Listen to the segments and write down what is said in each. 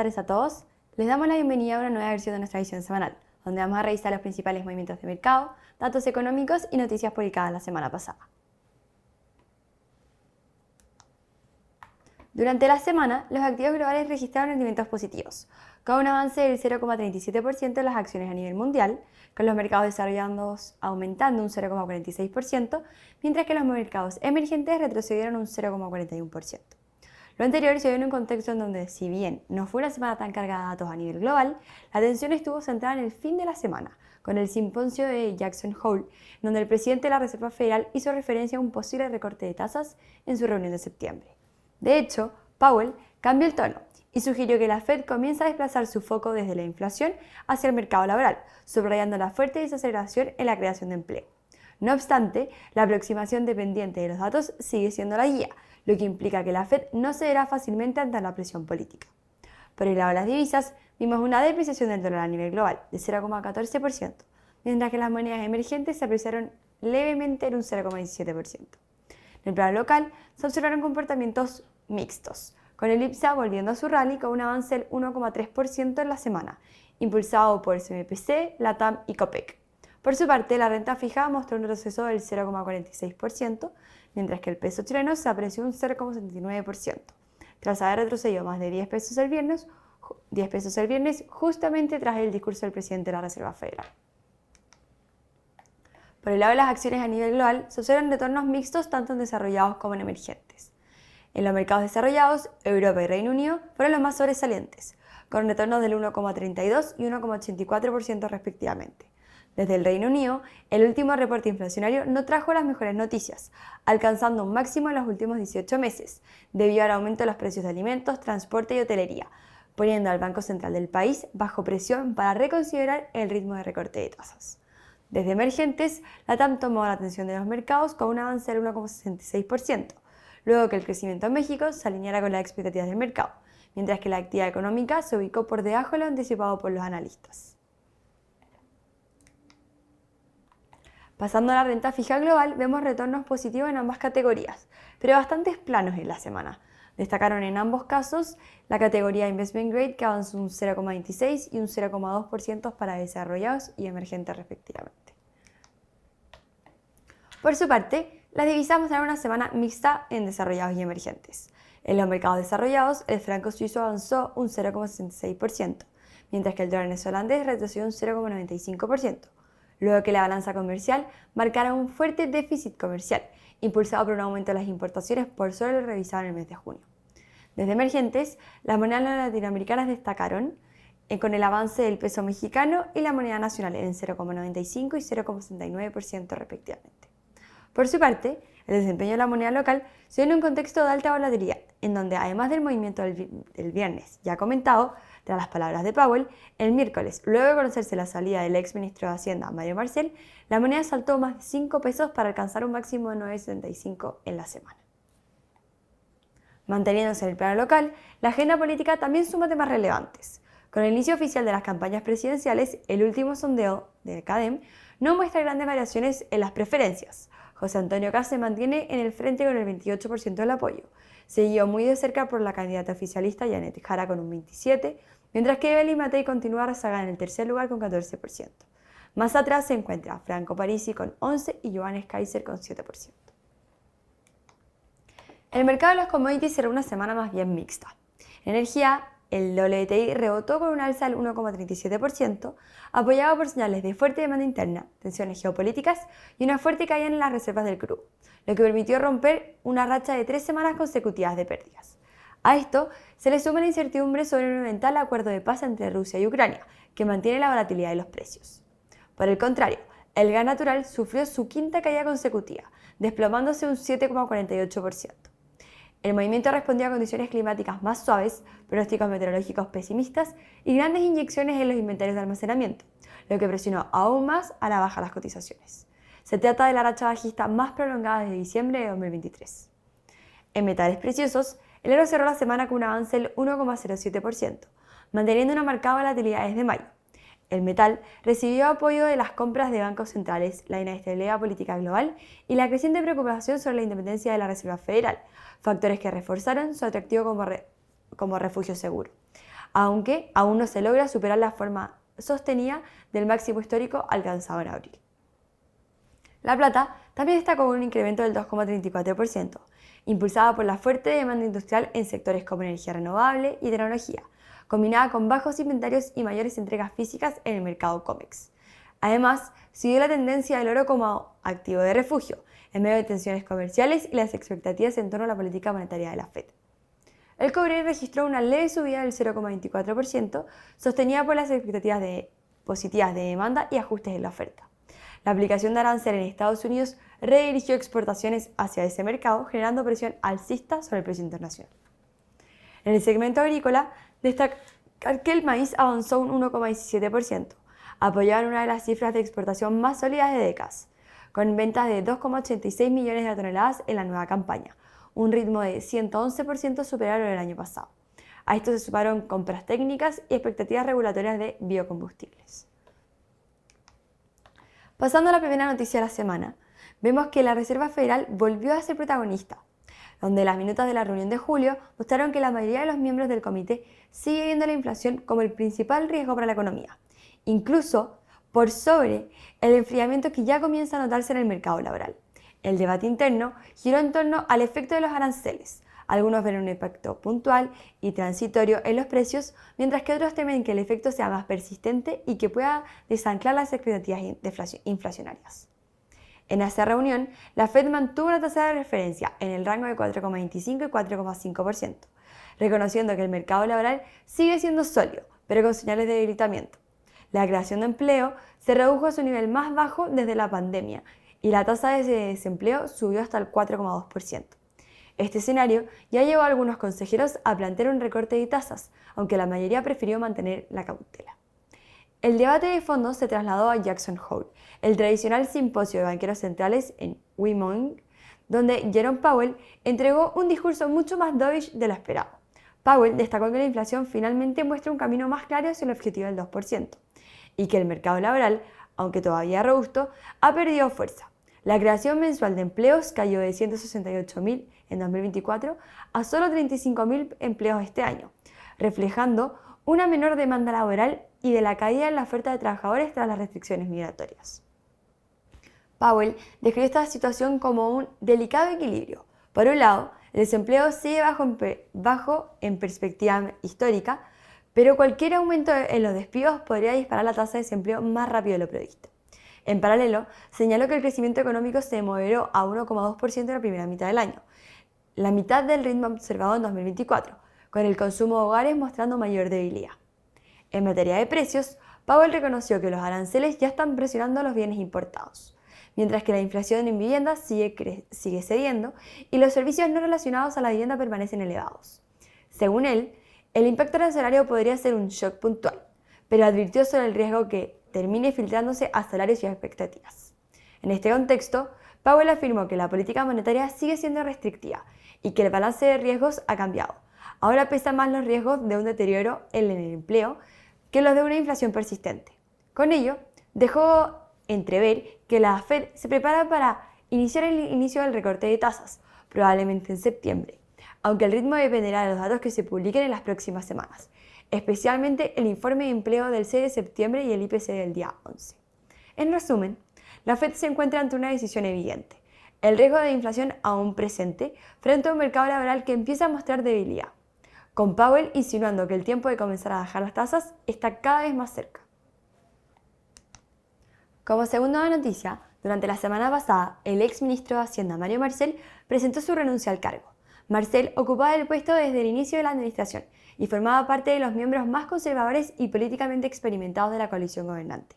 tardes a todos. Les damos la bienvenida a una nueva versión de nuestra edición semanal, donde vamos a revisar los principales movimientos de mercado, datos económicos y noticias publicadas la semana pasada. Durante la semana, los activos globales registraron rendimientos positivos, con un avance del 0,37% en las acciones a nivel mundial, con los mercados desarrollados aumentando un 0,46%, mientras que los mercados emergentes retrocedieron un 0,41%. Lo anterior se dio en un contexto en donde, si bien no fue una semana tan cargada de datos a nivel global, la atención estuvo centrada en el fin de la semana, con el simposio de Jackson Hole, donde el presidente de la Reserva Federal hizo referencia a un posible recorte de tasas en su reunión de septiembre. De hecho, Powell cambió el tono y sugirió que la Fed comience a desplazar su foco desde la inflación hacia el mercado laboral, subrayando la fuerte desaceleración en la creación de empleo. No obstante, la aproximación dependiente de los datos sigue siendo la guía, lo que implica que la Fed no cederá fácilmente ante la presión política. Por el lado de las divisas, vimos una depreciación del dólar a nivel global de 0,14%, mientras que las monedas emergentes se apreciaron levemente en un 0,17%. En el plano local, se observaron comportamientos mixtos, con el IPSA volviendo a su rally con un avance del 1,3% en la semana, impulsado por CMPC, LATAM y COPEC. Por su parte, la renta fija mostró un retroceso del 0,46%, mientras que el peso chileno se apreció un 0,79%, tras haber retrocedido más de 10 pesos el viernes, justamente tras el discurso del presidente de la Reserva Federal. Por el lado de las acciones a nivel global, se observan retornos mixtos tanto en desarrollados como en emergentes. En los mercados desarrollados, Europa y Reino Unido fueron los más sobresalientes, con retornos del 1,32 y 1,84% respectivamente. Desde el Reino Unido, el último reporte inflacionario no trajo las mejores noticias, alcanzando un máximo en los últimos 18 meses, debido al aumento de los precios de alimentos, transporte y hotelería, poniendo al Banco Central del país bajo presión para reconsiderar el ritmo de recorte de tasas. Desde emergentes, LATAM tomó la atención de los mercados con un avance del 1,66%, luego que el crecimiento en México se alineara con las expectativas del mercado, mientras que la actividad económica se ubicó por debajo de lo anticipado por los analistas. Pasando a la renta fija global, vemos retornos positivos en ambas categorías, pero bastante planos en la semana. Destacaron en ambos casos la categoría Investment Grade, que avanzó un 0,26 y un 0,2% para desarrollados y emergentes respectivamente. Por su parte, las divisas mostraron una semana mixta en desarrollados y emergentes. En los mercados desarrollados, el franco suizo avanzó un 0,66%, mientras que el dólar neozelandés retrocedió un 0,95%. Luego que la balanza comercial marcara un fuerte déficit comercial, impulsado por un aumento de las importaciones por sobre lo revisado en el mes de junio. Desde emergentes, las monedas latinoamericanas destacaron con el avance del peso mexicano y la moneda nacional en 0,95 y 0,69% respectivamente. Por su parte, el desempeño de la moneda local se dio en un contexto de alta volatilidad, en donde además del movimiento del viernes ya comentado, tras las palabras de Powell, el miércoles, luego de conocerse la salida del ex ministro de Hacienda, Mario Marcel, la moneda saltó más de 5 pesos para alcanzar un máximo de 9,75 en la semana. Manteniéndose en el plano local, la agenda política también suma temas relevantes. Con el inicio oficial de las campañas presidenciales, el último sondeo de CADEM no muestra grandes variaciones en las preferencias. José Antonio Kast se mantiene en el frente con el 28% del apoyo, seguido muy de cerca por la candidata oficialista Janet Jara con un 27%, mientras que Evelyn Matei continúa rezagada en el tercer lugar con 14%. Más atrás se encuentra Franco Parisi con 11% y Johannes Kaiser con 7%. El mercado de los commodities será una semana más bien mixta. En energía, el WTI rebotó con un alza del 1,37%, apoyado por señales de fuerte demanda interna, tensiones geopolíticas y una fuerte caída en las reservas del crudo, lo que permitió romper una racha de 3 semanas consecutivas de pérdidas. A esto se le suma la incertidumbre sobre un eventual acuerdo de paz entre Rusia y Ucrania, que mantiene la volatilidad de los precios. Por el contrario, el gas natural sufrió su quinta caída consecutiva, desplomándose un 7,48%. El movimiento respondió a condiciones climáticas más suaves, pronósticos meteorológicos pesimistas y grandes inyecciones en los inventarios de almacenamiento, lo que presionó aún más a la baja las cotizaciones. Se trata de la racha bajista más prolongada desde diciembre de 2023. En metales preciosos, el oro cerró la semana con un avance del 1,07%, manteniendo una marcada volatilidad desde mayo. El metal recibió apoyo de las compras de bancos centrales, la inestabilidad política global y la creciente preocupación sobre la independencia de la Reserva Federal, factores que reforzaron su atractivo como refugio seguro. aunque aún no se logra superar la forma sostenida del máximo histórico alcanzado en abril. La plata también destacó un incremento del 2,34%, impulsada por la fuerte demanda industrial en sectores como energía renovable y tecnología, combinada con bajos inventarios y mayores entregas físicas en el mercado COMEX. Además, siguió la tendencia del oro como activo de refugio, en medio de tensiones comerciales y las expectativas en torno a la política monetaria de la Fed. El cobre registró una leve subida del 0,24%, sostenida por las expectativas positivas de demanda y ajustes en la oferta. La aplicación de arancel en Estados Unidos redirigió exportaciones hacia ese mercado, generando presión alcista sobre el precio internacional. En el segmento agrícola, destacar que el maíz avanzó un 1,17%, apoyado en una de las cifras de exportación más sólidas de décadas, con ventas de 2,86 millones de toneladas en la nueva campaña, un ritmo de 111% superior al año pasado. A esto se sumaron compras técnicas y expectativas regulatorias de biocombustibles. Pasando a la primera noticia de la semana, vemos que la Reserva Federal volvió a ser protagonista, donde las minutas de la reunión de julio mostraron que la mayoría de los miembros del comité sigue viendo la inflación como el principal riesgo para la economía, incluso por sobre el enfriamiento que ya comienza a notarse en el mercado laboral. El debate interno giró en torno al efecto de los aranceles. Algunos ven un impacto puntual y transitorio en los precios, mientras que otros temen que el efecto sea más persistente y que pueda desanclar las expectativas inflacionarias. En esa reunión, la Fed mantuvo una tasa de referencia en el rango de 4,25 y 4,5%, reconociendo que el mercado laboral sigue siendo sólido, pero con señales de debilitamiento. La creación de empleo se redujo a su nivel más bajo desde la pandemia y la tasa de desempleo subió hasta el 4,2%. Este escenario ya llevó a algunos consejeros a plantear un recorte de tasas, aunque la mayoría prefirió mantener la cautela. El debate de fondo se trasladó a Jackson Hole, el tradicional simposio de banqueros centrales en Wyoming, donde Jerome Powell entregó un discurso mucho más dovish de lo esperado. Powell destacó que la inflación finalmente muestra un camino más claro hacia el objetivo del 2%, y que el mercado laboral, aunque todavía robusto, ha perdido fuerza. La creación mensual de empleos cayó de 168.000 en 2024 a solo 35.000 empleos este año, reflejando una menor demanda laboral y de la caída en la oferta de trabajadores tras las restricciones migratorias. Powell describió esta situación como un delicado equilibrio. Por un lado, el desempleo sigue bajo en perspectiva histórica, pero cualquier aumento en los despidos podría disparar la tasa de desempleo más rápido de lo previsto. En paralelo, señaló que el crecimiento económico se moderó a 1,2% en la primera mitad del año, la mitad del ritmo observado en 2024, con el consumo de hogares mostrando mayor debilidad. En materia de precios, Powell reconoció que los aranceles ya están presionando los bienes importados, mientras que la inflación en vivienda sigue cediendo y los servicios no relacionados a la vivienda permanecen elevados. Según él, el impacto arancelario podría ser un shock puntual, pero advirtió sobre el riesgo que termine filtrándose a salarios y a expectativas. En este contexto, Powell afirmó que la política monetaria sigue siendo restrictiva y que el balance de riesgos ha cambiado. Ahora pesan más los riesgos de un deterioro en el empleo que los de una inflación persistente. Con ello, dejó entrever que la Fed se prepara para iniciar el inicio del recorte de tasas, probablemente en septiembre, aunque el ritmo dependerá de los datos que se publiquen en las próximas semanas, especialmente el informe de empleo del 6 de septiembre y el IPC del día 11. En resumen, la Fed se encuentra ante una decisión evidente: el riesgo de inflación aún presente frente a un mercado laboral que empieza a mostrar debilidad, con Powell insinuando que el tiempo de comenzar a bajar las tasas está cada vez más cerca. Como segunda noticia, durante la semana pasada, el ex ministro de Hacienda, Mario Marcel, presentó su renuncia al cargo. Marcel ocupaba el puesto desde el inicio de la administración y formaba parte de los miembros más conservadores y políticamente experimentados de la coalición gobernante.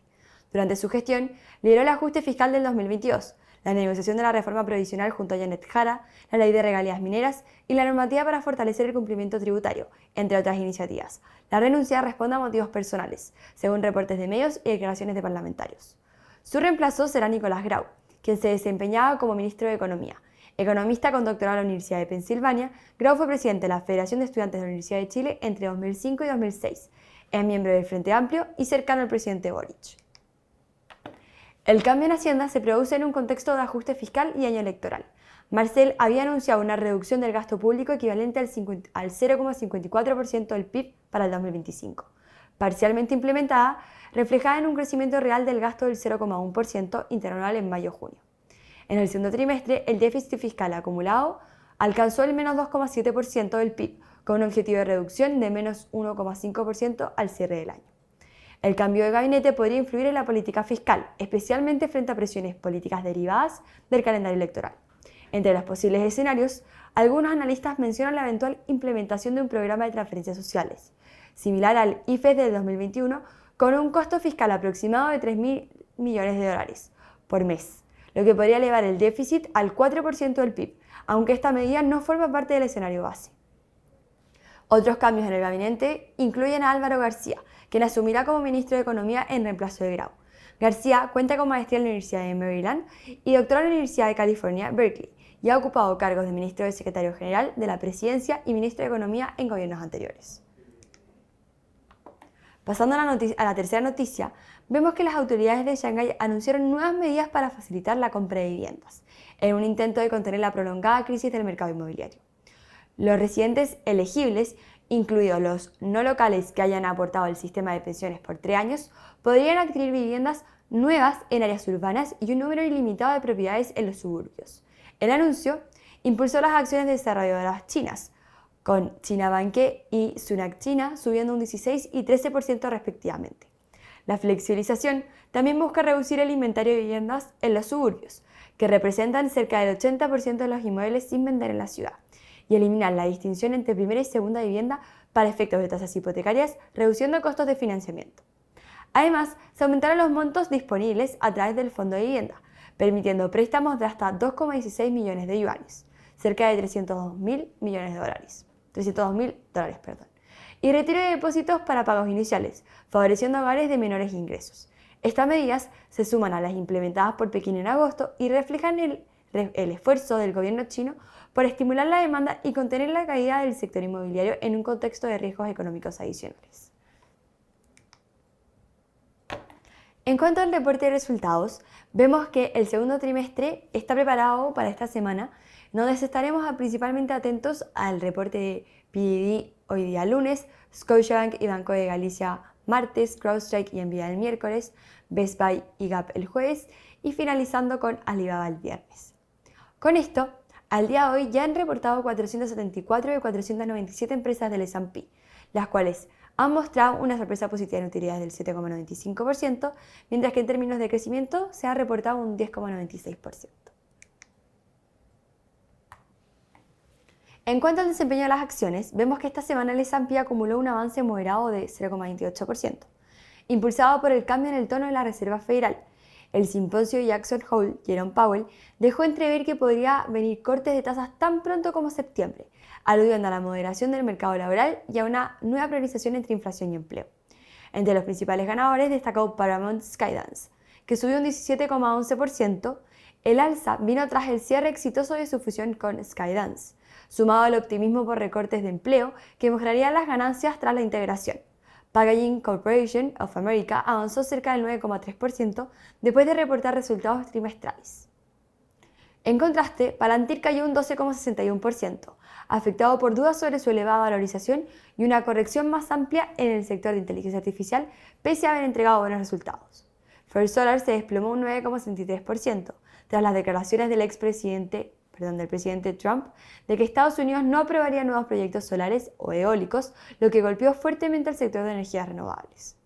Durante su gestión, lideró el ajuste fiscal del 2022, la negociación de la reforma provisional junto a Janet Jara, la ley de regalías mineras y la normativa para fortalecer el cumplimiento tributario, entre otras iniciativas. La renuncia responde a motivos personales, según reportes de medios y declaraciones de parlamentarios. Su reemplazo será Nicolás Grau, quien se desempeñaba como ministro de Economía. Economista con doctorado en la Universidad de Pensilvania, Grau fue presidente de la Federación de Estudiantes de la Universidad de Chile entre 2005 y 2006. Es miembro del Frente Amplio y cercano al presidente Boric. El cambio en Hacienda se produce en un contexto de ajuste fiscal y año electoral. Marcel había anunciado una reducción del gasto público equivalente al 0,54% del PIB para el 2025, parcialmente implementada, reflejada en un crecimiento real del gasto del 0,1% interanual en mayo-junio. En el segundo trimestre, el déficit fiscal acumulado alcanzó el menos 2,7% del PIB, con un objetivo de reducción de menos 1,5% al cierre del año. El cambio de gabinete podría influir en la política fiscal, especialmente frente a presiones políticas derivadas del calendario electoral. Entre los posibles escenarios, algunos analistas mencionan la eventual implementación de un programa de transferencias sociales, similar al IFES del 2021, con un costo fiscal aproximado de 3.000 millones de dólares por mes, lo que podría elevar el déficit al 4% del PIB, aunque esta medida no forma parte del escenario base. Otros cambios en el gabinete incluyen a Álvaro García, quien asumirá como ministro de Economía en reemplazo de Grau. García cuenta con maestría en la Universidad de Maryland y doctorado en la Universidad de California, Berkeley, y ha ocupado cargos de ministro de Secretario General de la Presidencia y ministro de Economía en gobiernos anteriores. Pasando a la tercera noticia, vemos que las autoridades de Shanghái anunciaron nuevas medidas para facilitar la compra de viviendas, en un intento de contener la prolongada crisis del mercado inmobiliario. Los residentes elegibles, incluidos los no locales que hayan aportado al sistema de pensiones por 3 años, podrían adquirir viviendas nuevas en áreas urbanas y un número ilimitado de propiedades en los suburbios. El anuncio impulsó las acciones de desarrolladoras chinas, con China Banque y Sunac China subiendo un 16 y 13% respectivamente. La flexibilización también busca reducir el inventario de viviendas en los suburbios, que representan cerca del 80% de los inmuebles sin vender en la ciudad, y eliminar la distinción entre primera y segunda vivienda para efectos de tasas hipotecarias, reduciendo costos de financiamiento. Además, se aumentaron los montos disponibles a través del Fondo de Vivienda, permitiendo préstamos de hasta 2,16 millones de yuanes, cerca de 302.000 dólares, y retiro de depósitos para pagos iniciales, favoreciendo a hogares de menores ingresos. Estas medidas se suman a las implementadas por Pekín en agosto y reflejan el esfuerzo del gobierno chino por estimular la demanda y contener la caída del sector inmobiliario en un contexto de riesgos económicos adicionales. En cuanto al reporte de resultados, vemos que el segundo trimestre está preparado para esta semana, donde estaremos principalmente atentos al reporte de PDD hoy día lunes, Scotiabank y Banco de Galicia martes, CrowdStrike y Nvidia el miércoles, Best Buy y Gap el jueves y finalizando con Alibaba el viernes. Con esto, al día de hoy ya han reportado 474 de 497 empresas del S&P, las cuales han mostrado una sorpresa positiva en utilidades del 7,95%, mientras que en términos de crecimiento se ha reportado un 10,96%. En cuanto al desempeño de las acciones, vemos que esta semana el S&P acumuló un avance moderado de 0,28%, impulsado por el cambio en el tono de la Reserva Federal. El simposio Jackson Hole, Jerome Powell, dejó entrever que podría venir cortes de tasas tan pronto como septiembre, aludiendo a la moderación del mercado laboral y a una nueva priorización entre inflación y empleo. Entre los principales ganadores destacó Paramount Skydance, que subió un 17,11%. El alza vino tras el cierre exitoso de su fusión con Skydance, sumado al optimismo por recortes de empleo que mejorarían las ganancias tras la integración. Packaging Corporation of America avanzó cerca del 9,3% después de reportar resultados trimestrales. En contraste, Palantir cayó un 12,61%, afectado por dudas sobre su elevada valorización y una corrección más amplia en el sector de inteligencia artificial, pese a haber entregado buenos resultados. First Solar se desplomó un 9,73%, tras las declaraciones del presidente Trump de que Estados Unidos no aprobaría nuevos proyectos solares o eólicos, lo que golpeó fuertemente al sector de energías renovables.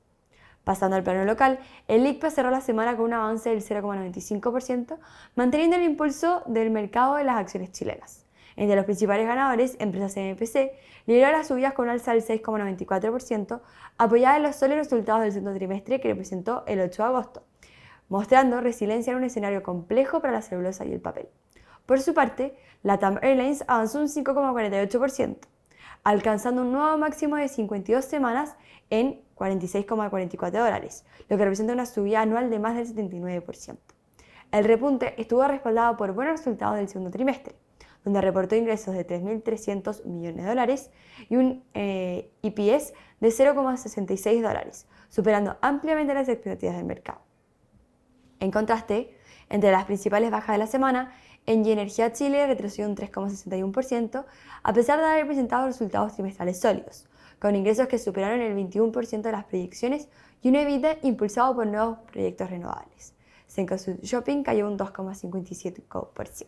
Pasando al plano local, el ICPA cerró la semana con un avance del 0,95%, manteniendo el impulso del mercado de las acciones chilenas. Entre los principales ganadores, Empresas MPC lideró las subidas con un alza del 6,94%, apoyada en los sólidos resultados del segundo trimestre que representó el 8 de agosto, mostrando resiliencia en un escenario complejo para la celulosa y el papel. Por su parte, LATAM Airlines avanzó un 5,48%, alcanzando un nuevo máximo de 52 semanas en $46,44, lo que representa una subida anual de más del 79%. El repunte estuvo respaldado por buenos resultados del segundo trimestre, donde reportó ingresos de $3.300 millones y un EPS de $0,66, superando ampliamente las expectativas del mercado. En contraste, entre las principales bajas de la semana, Engie Energía Chile retrocedió un 3,61%, a pesar de haber presentado resultados trimestrales sólidos, con ingresos que superaron el 21% de las proyecciones y un EBITDA impulsado por nuevos proyectos renovables. Cencosud Shopping cayó un 2,57%.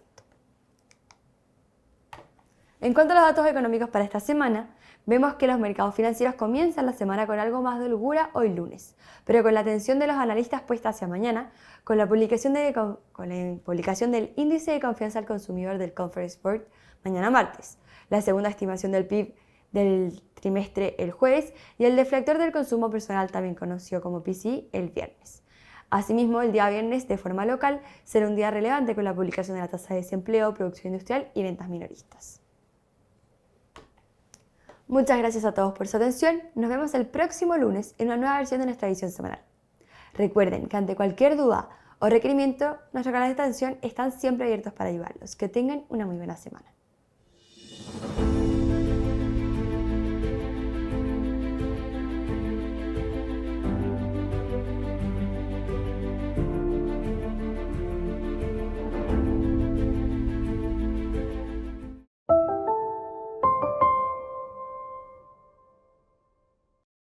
En cuanto a los datos económicos para esta semana, vemos que los mercados financieros comienzan la semana con algo más de holgura hoy lunes, pero con la atención de los analistas puesta hacia mañana, con la publicación del índice de confianza al consumidor del Conference Board mañana martes, la segunda estimación del PIB del trimestre el jueves y el deflector del consumo personal, también conocido como PCE, el viernes. Asimismo, el día viernes, de forma local, será un día relevante con la publicación de la tasa de desempleo, producción industrial y ventas minoristas. Muchas gracias a todos por su atención. Nos vemos el próximo lunes en una nueva versión de nuestra edición semanal. Recuerden que ante cualquier duda o requerimiento, nuestros canales de atención están siempre abiertos para ayudarlos. Que tengan una muy buena semana.